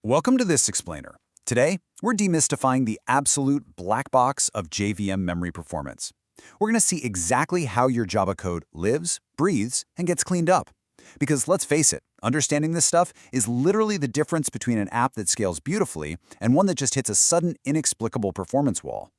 Welcome to this explainer. Today, we're demystifying the absolute black box of JVM memory performance. We're going to see exactly how your Java code lives, breathes, and gets cleaned up. Because let's face it, understanding this stuff is literally the difference between an app that scales beautifully and one that just hits a sudden, inexplicable performance wall.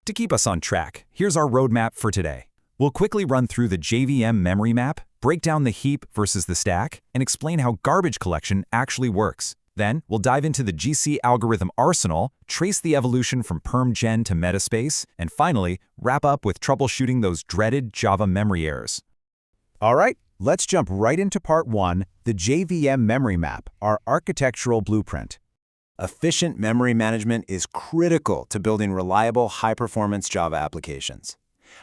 To keep us on track, here's our roadmap for today. We'll quickly run through the JVM memory map, break down the heap versus the stack, and explain how garbage collection actually works. Then, we'll dive into the GC algorithm arsenal, trace the evolution from PermGen to Metaspace, and finally, wrap up with troubleshooting those dreaded Java memory errors. All right, let's jump right into part 1, the JVM memory map, our architectural blueprint. Efficient memory management is critical to building reliable, high-performance Java applications.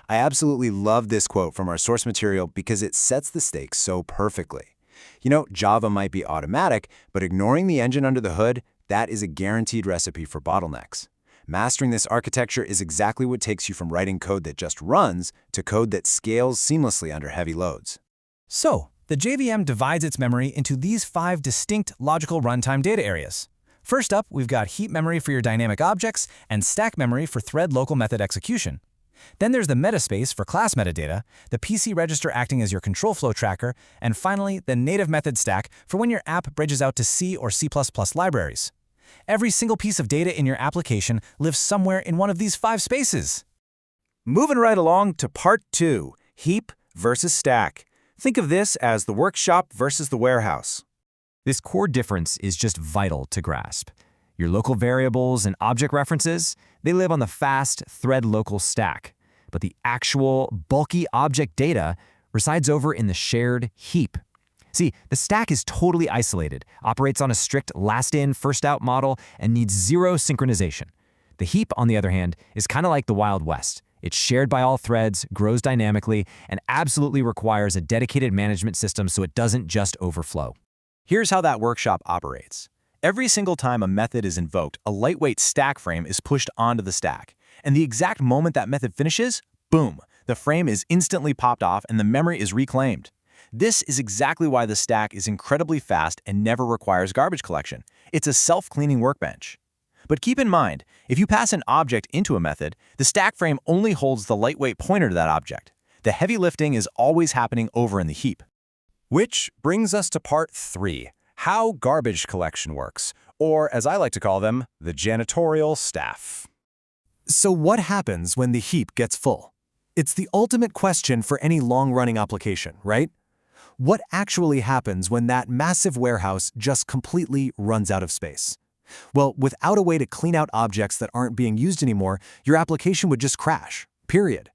I absolutely love this quote from our source material because it sets the stakes so perfectly. You know, Java might be automatic, but ignoring the engine under the hood, that is a guaranteed recipe for bottlenecks. Mastering this architecture is exactly what takes you from writing code that just runs to code that scales seamlessly under heavy loads. So, the JVM divides its memory into these 5 distinct logical runtime data areas. First up, we've got heap memory for your dynamic objects and stack memory for thread local method execution. Then there's the metaspace for class metadata, the PC register acting as your control flow tracker, and finally, the native method stack for when your app bridges out to C or C++ libraries. Every single piece of data in your application lives somewhere in one of these 5 spaces. Moving right along to part 2, heap versus stack. Think of this as the workshop versus the warehouse. This core difference is just vital to grasp. Your local variables and object references, they live on the fast thread local stack, but the actual bulky object data resides over in the shared heap. See, the stack is totally isolated, operates on a strict last-in, first-out model, and needs zero synchronization. The heap, on the other hand, is kind of like the Wild West. It's shared by all threads, grows dynamically, and absolutely requires a dedicated management system so it doesn't just overflow. Here's how that workshop operates. Every single time a method is invoked, a lightweight stack frame is pushed onto the stack. And the exact moment that method finishes, boom, the frame is instantly popped off and the memory is reclaimed. This is exactly why the stack is incredibly fast and never requires garbage collection. It's a self-cleaning workbench. But keep in mind, if you pass an object into a method, the stack frame only holds the lightweight pointer to that object. The heavy lifting is always happening over in the heap. Which brings us to part 3. How garbage collection works, or as I like to call them, the janitorial staff. So what happens when the heap gets full? It's the ultimate question for any long-running application, right? What actually happens when that massive warehouse just completely runs out of space? Well, without a way to clean out objects that aren't being used anymore, your application would just crash, period.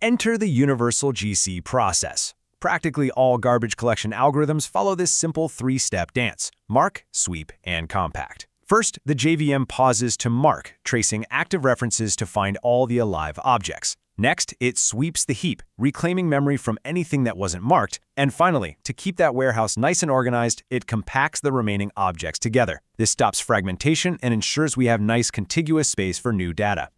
Enter the universal GC process. Practically all garbage collection algorithms follow this simple 3-step dance: mark, sweep, and compact. First, the JVM pauses to mark, tracing active references to find all the alive objects. Next, it sweeps the heap, reclaiming memory from anything that wasn't marked. And finally, to keep that warehouse nice and organized, it compacts the remaining objects together. This stops fragmentation and ensures we have nice contiguous space for new data.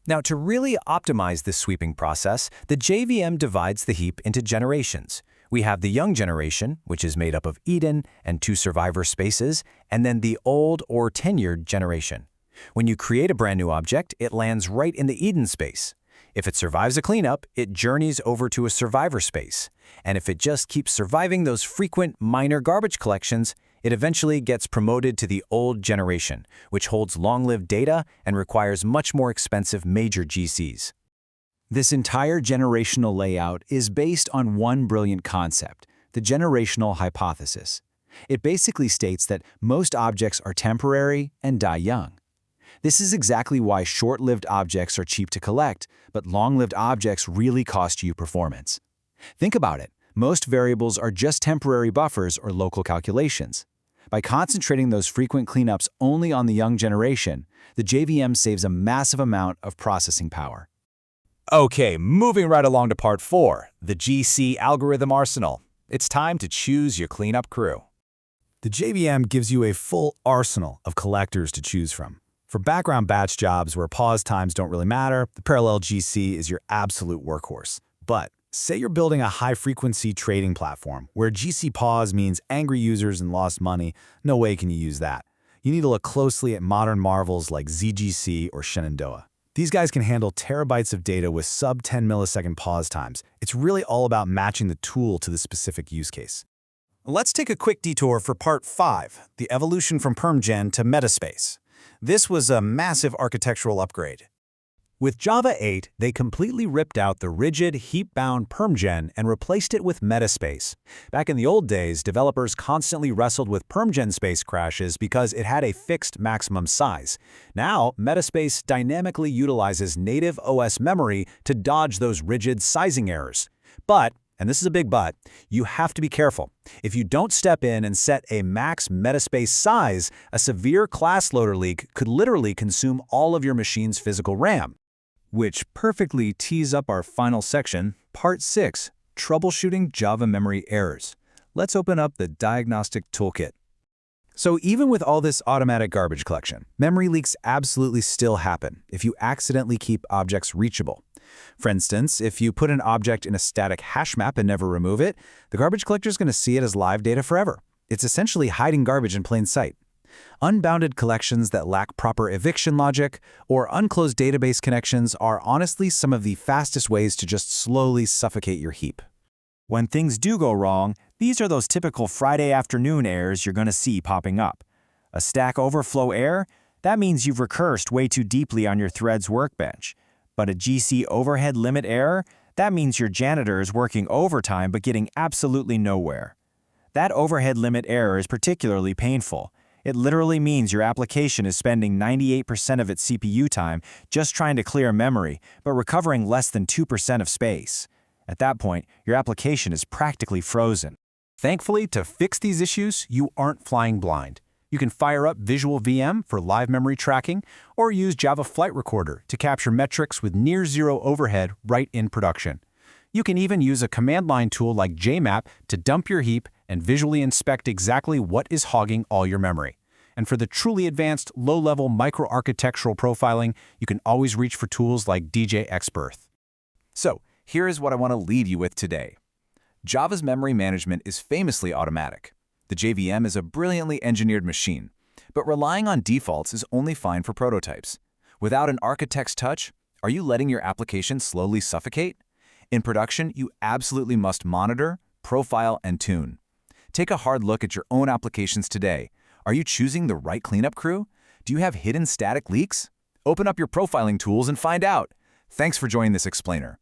Now, to really optimize this sweeping process, the JVM divides the heap into generations. We have the young generation, which is made up of Eden and 2 survivor spaces, and then the old or tenured generation. When you create a brand new object, it lands right in the Eden space. If it survives a cleanup, it journeys over to a survivor space. And if it just keeps surviving those frequent minor garbage collections, it eventually gets promoted to the old generation, which holds long-lived data and requires much more expensive major GCs. This entire generational layout is based on one brilliant concept, the generational hypothesis. It basically states that most objects are temporary and die young. This is exactly why short-lived objects are cheap to collect, but long-lived objects really cost you performance. Think about it. Most variables are just temporary buffers or local calculations. By concentrating those frequent cleanups only on the young generation, the JVM saves a massive amount of processing power. Okay, moving right along to part 4, the GC algorithm arsenal. It's time to choose your cleanup crew. The JVM gives you a full arsenal of collectors to choose from. For background batch jobs where pause times don't really matter, the parallel GC is your absolute workhorse. But say you're building a high-frequency trading platform where GC pause means angry users and lost money, no way can you use that. You need to look closely at modern marvels like ZGC or Shenandoah. These guys can handle terabytes of data with sub-10 millisecond pause times. It's really all about matching the tool to the specific use case. Let's take a quick detour for Part 5, the evolution from PermGen to Metaspace. This was a massive architectural upgrade. With Java 8, they completely ripped out the rigid, heap-bound PermGen and replaced it with Metaspace. Back in the old days, developers constantly wrestled with PermGen space crashes because it had a fixed maximum size. Now, Metaspace dynamically utilizes native OS memory to dodge those rigid sizing errors. But, and this is a big but, you have to be careful. If you don't step in and set a max Metaspace size, a severe class loader leak could literally consume all of your machine's physical RAM. Which perfectly tees up our final section, Part 6, Troubleshooting Java Memory Errors. Let's open up the Diagnostic Toolkit. So even with all this automatic garbage collection, memory leaks absolutely still happen if you accidentally keep objects reachable. For instance, if you put an object in a static hash map and never remove it, the garbage collector is going to see it as live data forever. It's essentially hiding garbage in plain sight. Unbounded collections that lack proper eviction logic or unclosed database connections are honestly some of the fastest ways to just slowly suffocate your heap. When things do go wrong, these are those typical Friday afternoon errors you're going to see popping up. A stack overflow error? That means you've recursed way too deeply on your thread's workbench. But a GC overhead limit error? That means your janitor is working overtime but getting absolutely nowhere. That overhead limit error is particularly painful. It literally means your application is spending 98% of its CPU time just trying to clear memory, but recovering less than 2% of space. At that point, your application is practically frozen. Thankfully, to fix these issues, you aren't flying blind. You can fire up Visual VM for live memory tracking, or use Java Flight Recorder to capture metrics with near-zero overhead right in production. You can even use a command line tool like JMap to dump your heap and visually inspect exactly what is hogging all your memory. And for the truly advanced, low-level microarchitectural profiling, you can always reach for tools like DJXBirth. So, here is what I want to leave you with today. Java's memory management is famously automatic. The JVM is a brilliantly engineered machine, but relying on defaults is only fine for prototypes. Without an architect's touch, are you letting your application slowly suffocate? In production, you absolutely must monitor, profile, and tune. Take a hard look at your own applications today. Are you choosing the right cleanup crew? Do you have hidden static leaks? Open up your profiling tools and find out. Thanks for joining this explainer.